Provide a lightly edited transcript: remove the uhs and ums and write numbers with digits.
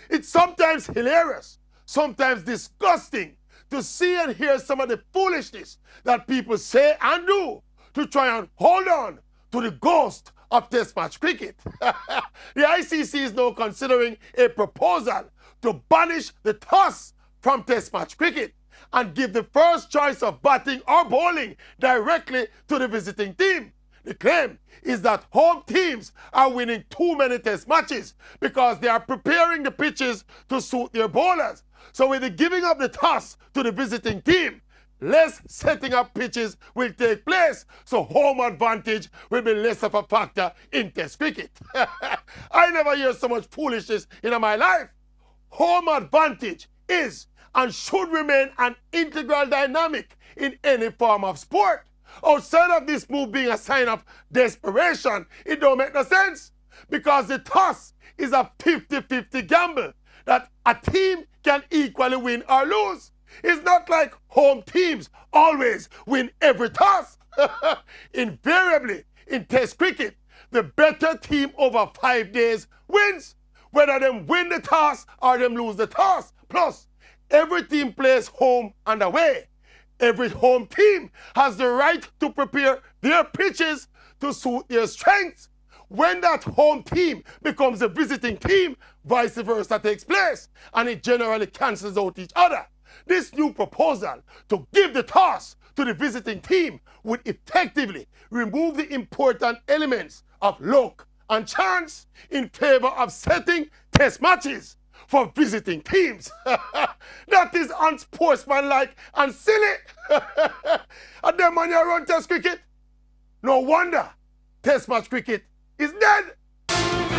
It's sometimes hilarious, sometimes disgusting to see and hear some of the foolishness that people say and do to try and hold on to the ghost of Test match cricket. The ICC is now considering a proposal to banish the toss from Test match cricket and give the first choice of batting or bowling directly to the visiting team. The claim is that home teams are winning too many Test matches because they are preparing the pitches to suit their bowlers. So with the giving of the toss to the visiting team, less setting up pitches will take place, so home advantage will be less of a factor in Test cricket. I never hear so much foolishness in my life. Home advantage is and should remain an integral dynamic in any form of sport. Outside of this move being a sign of desperation, it don't make no sense, because the toss is a 50-50 gamble that a team can equally win or lose. It's not like home teams always win every toss. Invariably, in Test cricket, the better team over 5 days wins, whether them win the toss or them lose the toss. Plus, every team plays home and away. Every home team has the right to prepare their pitches to suit their strengths. When that home team becomes a visiting team, vice versa takes place, and it generally cancels out each other. This new proposal to give the toss to the visiting team would effectively remove the important elements of luck and chance in favor of setting Test matches for visiting teams. That is unsportsmanlike and silly. And then when you run Test cricket, no wonder Test match cricket is dead.